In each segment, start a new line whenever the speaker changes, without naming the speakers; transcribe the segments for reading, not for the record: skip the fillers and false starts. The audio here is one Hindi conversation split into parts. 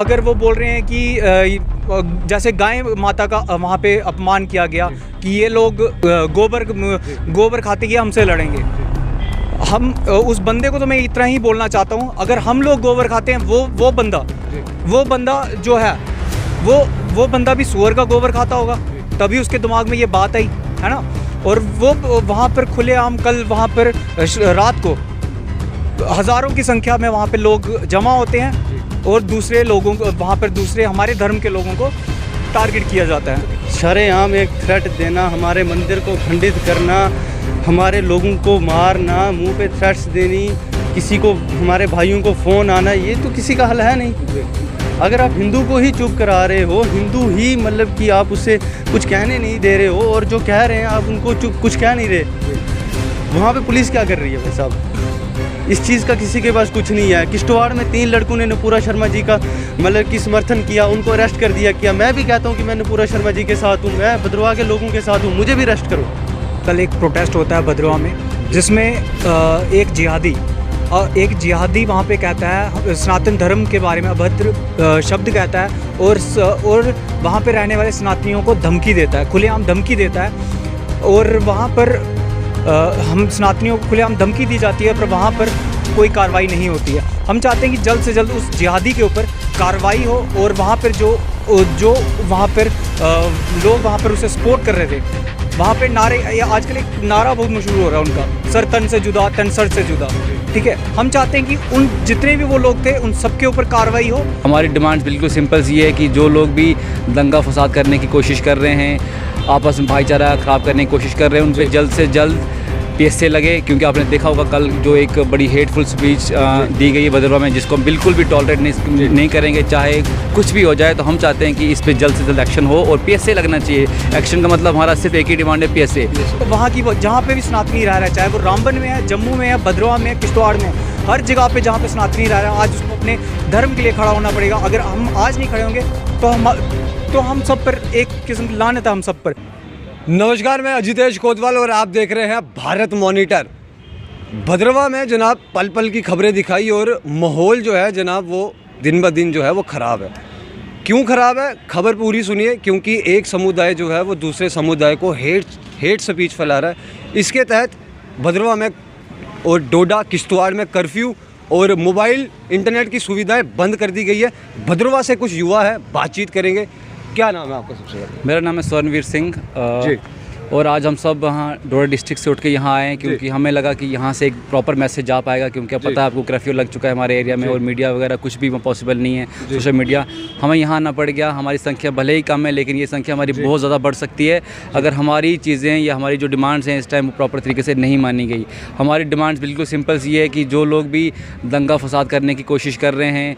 अगर वो बोल रहे हैं कि जैसे गाय माता का वहाँ पे अपमान किया गया कि ये लोग गोबर खाते कि हमसे लड़ेंगे। हम उस बंदे को तो मैं इतना ही बोलना चाहता हूँ, अगर हम लोग गोबर खाते हैं वो बंदा जो है वो बंदा भी सूअर का गोबर खाता होगा, तभी उसके दिमाग में ये बात आई है ना। और वो वहाँ पर खुलेआम कल वहाँ पर रात को हज़ारों की संख्या में वहाँ पे लोग जमा होते हैं और दूसरे लोगों को वहाँ पर दूसरे हमारे धर्म के लोगों को टारगेट किया जाता है।
शरेआम एक थ्रेट देना, हमारे मंदिर को खंडित करना, हमारे लोगों को मारना, मुंह पे थ्रेट्स देनी, किसी को हमारे भाइयों को फ़ोन आना, ये तो किसी का हल है नहीं। अगर आप हिंदू को ही चुप करा रहे हो, हिंदू ही मतलब कि आप उससे कुछ कहने नहीं दे रहे हो और जो कह रहे हैं आप उनको कुछ कह नहीं रहे, वहाँ पे पुलिस क्या कर रही है भाई साहब? इस चीज़ का किसी के पास कुछ नहीं है। किश्तवाड़ में 3 लड़कों ने नुपुरा शर्मा जी का मतलब कि समर्थन किया, उनको अरेस्ट कर दिया किया। मैं भी कहता हूँ कि मैं नुपुरा शर्मा जी के साथ हूँ, मैं भद्रवाह के लोगों के साथ हूँ, मुझे भी अरेस्ट करो।
कल एक प्रोटेस्ट होता है भद्रवाह में, जिसमें एक जिहादी वहाँ पे कहता है, सनातन धर्म के बारे में अभद्र शब्द कहता है और वहाँ पे रहने वाले सनातनियों को धमकी देता है, खुलेआम धमकी देता है। और वहाँ पर हम सनातनियों को खुलेआम धमकी दी जाती है, पर वहाँ पर कोई कार्रवाई नहीं होती है। हम चाहते हैं कि जल्द से जल्द उस जिहादी के ऊपर कार्रवाई हो और वहाँ पर जो वहाँ पर लोग वहाँ पर उसे सपोर्ट कर रहे थे, वहाँ पे नारे, आजकल एक नारा बहुत मशहूर हो रहा है उनका, सर तन से जुदा तन सर से जुदा। ठीक है, हम चाहते हैं कि उन जितने भी वो लोग थे उन सब के ऊपर कार्रवाई हो।
हमारी डिमांड्स बिल्कुल सिंपल सी है कि जो लोग भी दंगा फसाद करने की कोशिश कर रहे हैं, आपस में भाईचारा ख़राब करने की कोशिश कर रहे हैं, उन पर जल्द से जल्द PSA लगे। क्योंकि आपने देखा होगा कल जो एक बड़ी हेटफुल स्पीच दी गई है भद्रवाह में, जिसको हम बिल्कुल भी टॉलरेट नहीं करेंगे, चाहे कुछ भी हो जाए। तो हम चाहते हैं कि इस पर जल्द से जल्द एक्शन हो और PSA लगना चाहिए। एक्शन का मतलब हमारा सिर्फ एक ही डिमांड है, PSA।
तो वहाँ की जहाँ पे भी सनातनी रह रहा है, चाहे वो रामबन में है, जम्मू में है, भद्रवाह में है, किश्तवाड़ में, हर जगह पे जहाँ पे सनातनी रह रहा है, आज उसको अपने धर्म के लिए खड़ा होना पड़ेगा। अगर हम आज नहीं खड़े होंगे तो हम सब पर एक किस्म की लानत है, हम सब पर।
नमस्कार, मैं अजितेश कोतवाल और आप देख रहे हैं भारत मॉनिटर। भद्रवाह में जनाब पल पल की खबरें दिखाई और माहौल जो है जनाब वो दिन ब दिन जो है वो ख़राब है। क्यों ख़राब है, खबर पूरी सुनिए। क्योंकि एक समुदाय जो है वो दूसरे समुदाय को हेट स्पीच फैला रहा है। इसके तहत भद्रवाह में और डोडा किश्तवाड़ में कर्फ्यू और मोबाइल इंटरनेट की सुविधाएं बंद कर दी गई है। भद्रवाह से कुछ युवा है, बातचीत करेंगे। क्या नाम है आपका? सबसे पहले
मेरा नाम है स्वर्णवीर सिंह
जी।
और आज हम सब यहाँ डोडा डिस्ट्रिक्ट से उठ के यहाँ आए हैं क्योंकि हमें लगा कि यहाँ से एक प्रॉपर मैसेज जा पाएगा। क्योंकि अब पता है आपको, कर्फ्यू लग चुका है हमारे एरिया में और मीडिया वगैरह कुछ भी पॉसिबल नहीं है, सोशल मीडिया। हमें यहाँ आना पड़ गया। हमारी संख्या भले ही कम है, लेकिन ये संख्या हमारी बहुत ज़्यादा बढ़ सकती है अगर हमारी चीज़ें या हमारी जो डिमांड्स हैं इस टाइम प्रॉपर तरीके से नहीं मानी गई। हमारी डिमांड्स बिल्कुल सिंपल सी है कि जो लोग भी दंगा फसाद करने की कोशिश कर रहे हैं,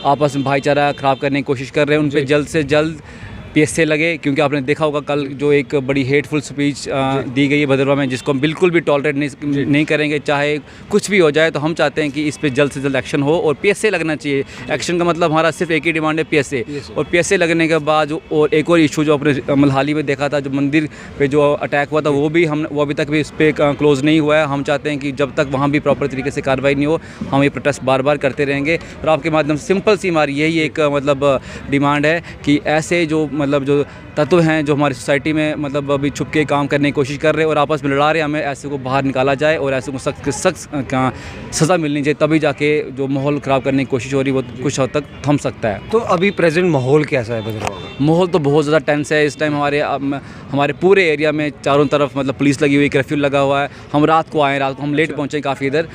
आपस में भाईचारा ख़राब करने की कोशिश कर रहे हैं, उन पर जल्द से जल्द PSA लगे। क्योंकि आपने देखा होगा कल जो एक बड़ी हेटफुल स्पीच दी गई है भद्रवाह में, जिसको हम बिल्कुल भी टॉलरेट नहीं करेंगे, चाहे कुछ भी हो जाए। तो हम चाहते हैं कि इस पर जल्द से जल्द एक्शन हो और PSA लगना चाहिए। एक्शन का मतलब हमारा सिर्फ एक ही डिमांड है, PSA। और PSA लगने के बाद और एक और इशू जो अपने मलहाली में देखा था, जो मंदिर पे जो अटैक हुआ था, वो अभी तक भी उस पर क्लोज़ नहीं हुआ है। हम चाहते हैं कि जब तक वहाँ भी प्रॉपर तरीके से कार्रवाई नहीं हो, हम ये प्रोटेस्ट बार बार करते रहेंगे। और आपके माध्यम से सिंपल सी हमारी यही एक मतलब डिमांड है कि ऐसे जो जो तत्व हैं जो हमारी सोसाइटी में मतलब अभी छुप के काम करने की कोशिश कर रहे हैं और आपस में लड़ा रहे हैं, हमें ऐसे को बाहर निकाला जाए और ऐसे को सख्त सज़ा मिलनी चाहिए। तभी जाके जो माहौल ख़राब करने की कोशिश हो रही है वो कुछ हद तक थम सकता है।
तो अभी प्रेजेंट माहौल कैसा है भद्रवाह का?
माहौल तो बहुत ज़्यादा टेंस है इस टाइम। हमारे पूरे एरिया में चारों तरफ मतलब पुलिस लगी हुई, कर्फ्यू लगा हुआ है। हम रात को हम लेट पहुँचे काफ़ी इधर।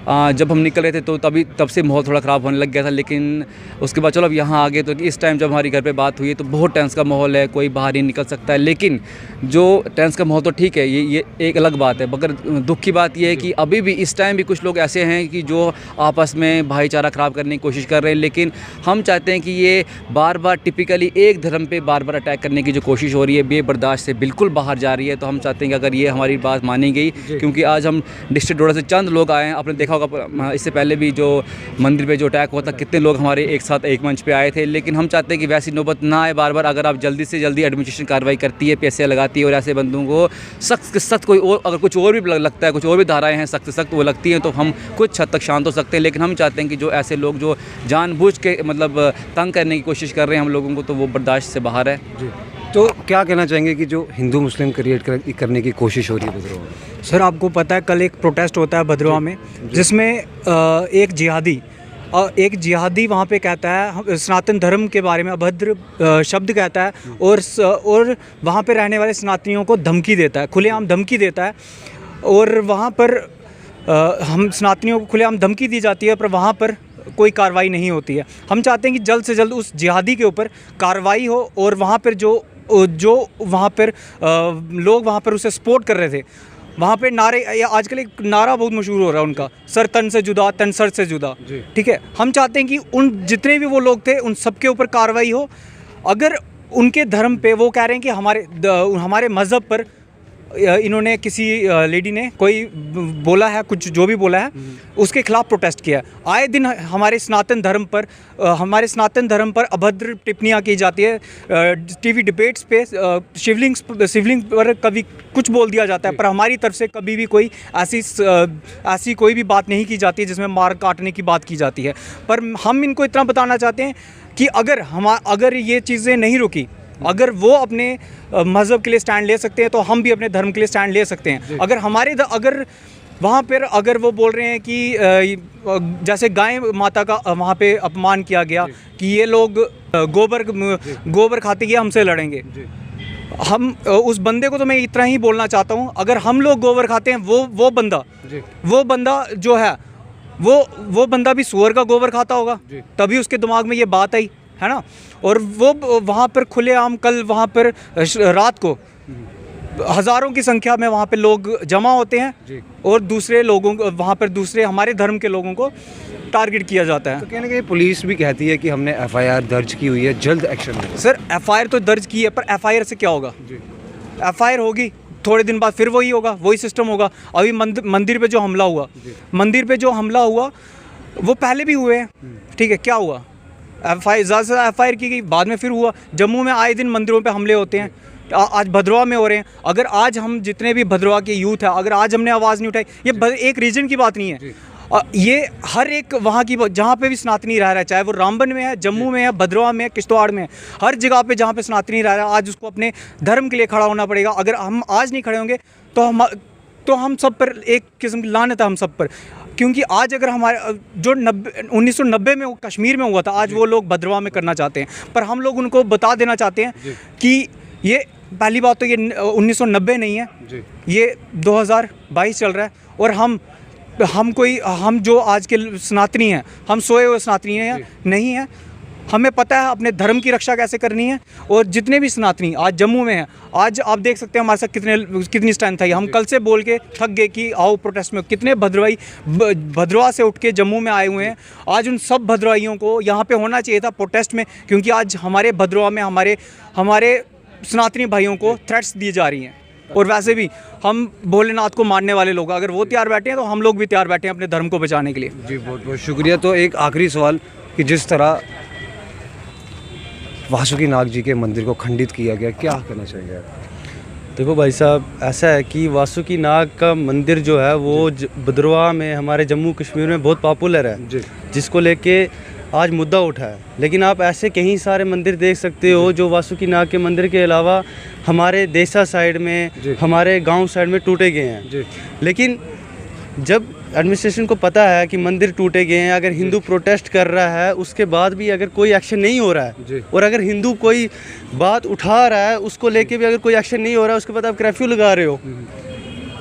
जब हम निकल रहे थे तो तब से माहौल थोड़ा ख़राब होने लग गया था, लेकिन उसके बाद चलो अब यहाँ आ गए। तो इस टाइम जब हमारी घर पे बात हुई है तो बहुत टेंस का माहौल है, कोई बाहर नहीं निकल सकता है। लेकिन जो टेंस का माहौल तो ठीक है, ये एक अलग बात है। मगर दुख की बात ये है कि अभी भी इस टाइम भी कुछ लोग ऐसे हैं कि जो आपस में भाईचारा ख़राब करने की कोशिश कर रहे हैं। लेकिन हम चाहते हैं कि ये बार बार टिपिकली एक धर्म पे बार बार अटैक करने की जो कोशिश हो रही है, बेबर्दाश्त से बिल्कुल बाहर जा रही है। तो हम चाहते हैं कि अगर ये हमारी बात मानी गई, क्योंकि आज हम डिस्ट्रिक्ट डोडा से चंद लोग आए हैं, आपने देखा होगा इससे पहले भी जो मंदिर पे जो अटैक हुआ था, कितने लोग हमारे एक साथ एक मंच पे आए थे। लेकिन हम चाहते हैं कि वैसी नौबत ना आए बार बार। अगर आप जल्दी से जल्दी एडमिनिस्ट्रेशन कार्रवाई करती है, पैसे लगाती है और ऐसे बंदों को सख्त से सख्त, कोई और अगर कुछ और भी लगता है, कुछ और भी धाराएँ हैं सख्त से सख्त वो लगती हैं, तो हम कुछ हद तक शांत हो सकते हैं। लेकिन हम चाहते हैं कि जो ऐसे लोग जो जानबूझ के मतलब तंग करने की कोशिश कर रहे हैं हम लोगों को, तो वो बर्दाश्त से बाहर है।
जी, तो क्या कहना चाहेंगे कि जो हिंदू मुस्लिम क्रिएट करने की कोशिश हो रही है भद्रवा में?
सर, आपको पता है कल एक प्रोटेस्ट होता है भद्रवा में, जिसमें एक जिहादी वहाँ पे कहता है, सनातन धर्म के बारे में अभद्र शब्द कहता है और वहाँ पे रहने वाले सनातनियों को धमकी देता है, खुलेआम धमकी देता है। और वहाँ पर हम सनातनियों को खुलेआम धमकी दी जाती है, पर वहाँ पर कोई कार्रवाई नहीं होती है। हम चाहते हैं कि जल्द से जल्द उस जिहादी के ऊपर कार्रवाई हो और वहाँ पर जो वहाँ पर लोग वहाँ पर उसे सपोर्ट कर रहे थे, वहाँ पे नारे, आजकल एक नारा बहुत मशहूर हो रहा है उनका, सर तन से जुदा, तन सर से जुदा। ठीक है, हम चाहते हैं कि उन जितने भी वो लोग थे उन सब के ऊपर कार्रवाई हो। अगर उनके धर्म पे वो कह रहे हैं कि हमारे मज़हब पर इन्होंने किसी लेडी ने कोई बोला है, कुछ जो भी बोला है उसके खिलाफ प्रोटेस्ट किया है। आए दिन हमारे सनातन धर्म पर अभद्र टिप्पणियाँ की जाती है। टीवी डिबेट्स पे शिवलिंग पर कभी कुछ बोल दिया जाता है, पर हमारी तरफ से कभी भी कोई ऐसी कोई भी बात नहीं की जाती है जिसमें मार काटने की बात की जाती है। पर हम इनको इतना बताना चाहते हैं कि अगर ये चीज़ें नहीं रुकी, अगर वो अपने मज़हब के लिए स्टैंड ले सकते हैं तो हम भी अपने धर्म के लिए स्टैंड ले सकते हैं। अगर वहाँ पर अगर वो बोल रहे हैं कि जैसे गाय माता का वहाँ पे अपमान किया गया कि ये लोग गोबर खाते हैं, हमसे लड़ेंगे, हम उस बंदे को तो मैं इतना ही बोलना चाहता हूँ, अगर हम लोग गोबर खाते हैं, वो बंदा जो है वो बंदा भी सूअर का गोबर खाता होगा, तभी उसके दिमाग में ये बात आई, है ना। और वो वहाँ पर खुलेआम कल वहाँ पर रात को हज़ारों की संख्या में वहाँ पे लोग जमा होते हैं और दूसरे लोगों को वहाँ पर दूसरे हमारे धर्म के लोगों को टारगेट किया जाता है।
तो कहने के पुलिस भी कहती है कि हमने एफआईआर दर्ज की हुई है, जल्द एक्शन लें।
सर, एफआईआर तो दर्ज की है, पर एफआईआर से क्या होगा? एफआईआर होगी, थोड़े दिन बाद फिर वही होगा, वही सिस्टम होगा। अभी मंदिर पे जो हमला हुआ वो पहले भी हुए हैं, ठीक है, क्या हुआ? एफआईआर की गई, बाद में फिर हुआ। जम्मू में आए दिन मंदिरों पे हमले होते हैं, आज भद्रवा में हो रहे हैं। अगर आज हम जितने भी भद्रवा के यूथ है, अगर आज हमने आवाज़ नहीं उठाई, ये एक रीजन की बात नहीं है, ये हर एक वहाँ की जहाँ पे भी सनातनी रह रहा है, चाहे वो रामबन में है, जम्मू में है, भद्रवा में है, किश्तवाड़ में है, हर जगह पे जहाँ पे सनातनी रह रहा है, आज उसको अपने धर्म के लिए खड़ा होना पड़ेगा। अगर हम आज नहीं खड़े होंगे तो हम सब पर एक किस्म की लानत है, हम सब पर। क्योंकि आज अगर हमारे जो 1990 में कश्मीर में हुआ था, आज वो लोग भद्रवा में करना चाहते हैं, पर हम लोग उनको बता देना चाहते हैं कि ये पहली बात तो ये 1990 नहीं है, ये 2022 चल रहा है। और हम जो आज के सनातनी हैं, हम सोए हुए सनातनी हैं नहीं हैं, हमें पता है अपने धर्म की रक्षा कैसे करनी है। और जितने भी सनातनी आज जम्मू में हैं, आज आप देख सकते हैं हमारे साथ कितनी स्ट्रेंथ है। हम कल से बोल के थक गए कि आओ प्रोटेस्ट में, कितने भद्रवा से उठ के जम्मू में आए हुए हैं। आज उन सब भद्रवाइयों को यहाँ पे होना चाहिए था प्रोटेस्ट में, क्योंकि आज हमारे भद्रवा में हमारे सनातनी भाइयों को थ्रेट्स दी जा रही हैं। और वैसे भी हम भोलेनाथ को मानने वाले लोग, अगर वो तैयार बैठे हैं तो हम लोग भी तैयार बैठे हैं अपने धर्म को बचाने के लिए।
जी, बहुत बहुत शुक्रिया। तो एक आखिरी सवाल कि जिस तरह वासुकी नाग जी के मंदिर को खंडित किया गया, क्या कहना चाहिए?
देखो भाई साहब, ऐसा है कि वासुकी नाग का मंदिर जो है वो भद्रवा में, हमारे जम्मू कश्मीर में बहुत पॉपुलर है, जिसको लेके आज मुद्दा उठा है। लेकिन आप ऐसे कई सारे मंदिर देख सकते हो जो वासुकी नाग के मंदिर के अलावा हमारे देसा साइड में, हमारे गांव साइड में टूटे गए हैं। लेकिन जब एडमिनिस्ट्रेशन को पता है कि मंदिर टूटे गए हैं, अगर हिंदू प्रोटेस्ट कर रहा है, उसके बाद भी अगर कोई एक्शन नहीं हो रहा है, और अगर हिंदू कोई बात उठा रहा है, उसको लेके भी अगर कोई एक्शन नहीं हो रहा है, उसके बाद आप कर्फ्यू लगा रहे हो,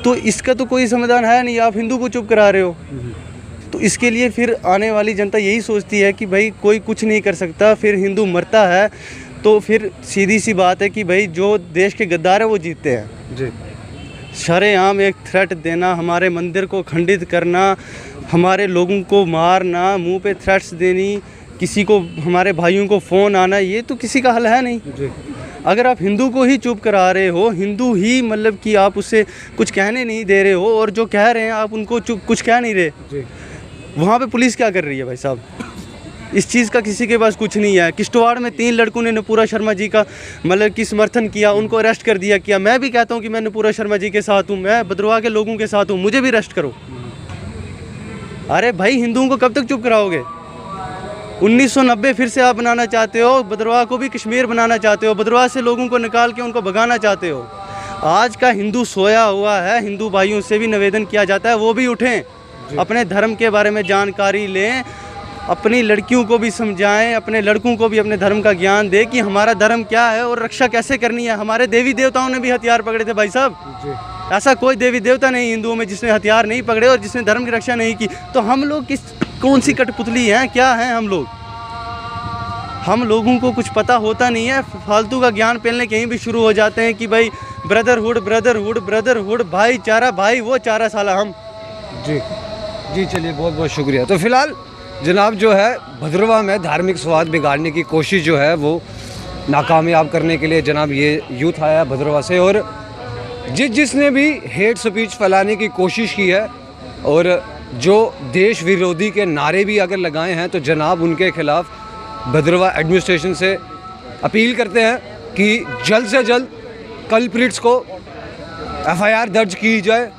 तो इसका तो कोई समाधान है नहीं। आप हिंदू को चुप करा रहे हो, तो इसके लिए फिर आने वाली जनता यही सोचती है कि भाई कोई कुछ नहीं कर सकता, फिर हिंदू मरता है, तो फिर सीधी सी बात है कि भाई जो देश के गद्दार है वो जीतते हैं। शरेआम एक थ्रेट देना, हमारे मंदिर को खंडित करना, हमारे लोगों को मारना, मुंह पे थ्रेट्स देनी, किसी को, हमारे भाइयों को फ़ोन आना, ये तो किसी का हल है नहीं। अगर आप हिंदू को ही चुप करा रहे हो, हिंदू ही मतलब कि आप उससे कुछ कहने नहीं दे रहे हो, और जो कह रहे हैं आप उनको चुप कुछ कह नहीं रहे, वहाँ पे पुलिस क्या कर रही है भाई साहब? इस चीज़ का किसी के पास कुछ नहीं है। किश्तवाड़ में 3 लड़कों ने नूपुर शर्मा जी का मतलब कि समर्थन किया, उनको अरेस्ट कर दिया किया। मैं भी कहता हूँ कि मैं नूपुर शर्मा जी के साथ हूँ, मैं भद्रवाह के लोगों के साथ हूँ, मुझे भी अरेस्ट करो। अरे भाई, हिंदुओं को कब तक चुप कराओगे? 1990 फिर से आप बनाना चाहते हो, भद्रवाह को भी कश्मीर बनाना चाहते हो, भद्रवाह से लोगों को निकाल के उनको भगाना चाहते हो। आज का हिंदू सोया हुआ है, हिंदू भाइयों से भी निवेदन किया जाता है वो भी उठें, अपने धर्म के बारे में जानकारी लें, अपनी लड़कियों को भी समझाएं, अपने लड़कों को भी अपने धर्म का ज्ञान दें कि हमारा धर्म क्या है और रक्षा कैसे करनी है। हमारे देवी देवताओं ने भी हथियार पकड़े थे भाई साहब, ऐसा कोई देवी देवता नहीं हिंदुओं में जिसने हथियार नहीं पकड़े और जिसने धर्म की रक्षा नहीं की। तो हम लोग कौन सी कठपुतली हैं, क्या हैं हम लोग? हम लोगों को कुछ पता होता नहीं है, फालतू का ज्ञान फैलने कहीं भी शुरू हो जाते हैं कि भाई ब्रदरहुड ब्रदरहुड ब्रदरहुड, भाईचारा, भाई वो चारा साला हम।
जी जी, चलिए बहुत बहुत शुक्रिया। तो फिलहाल जनाब जो है भद्रवाह में धार्मिक स्वाद बिगाड़ने की कोशिश जो है वो नाकामयाब करने के लिए जनाब ये यूथ आया है भद्रवाह से, और जिसने भी हेट स्पीच फैलाने की कोशिश की है और जो देश विरोधी के नारे भी अगर लगाए हैं तो जनाब उनके खिलाफ भद्रवाह एडमिनिस्ट्रेशन से अपील करते हैं कि जल्द से जल्द कल्प्रिट्स को एफआईआर दर्ज की जाए,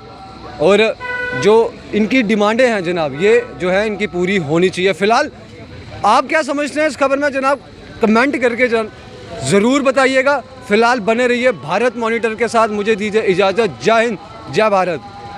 और जो इनकी डिमांडें हैं जनाब ये जो है इनकी पूरी होनी चाहिए। फ़िलहाल आप क्या समझते हैं इस खबर में जनाब, कमेंट करके ज़रूर बताइएगा। फ़िलहाल बने रहिए भारत मॉनिटर के साथ, मुझे दीजिए इजाज़त। जय हिंद, जय भारत।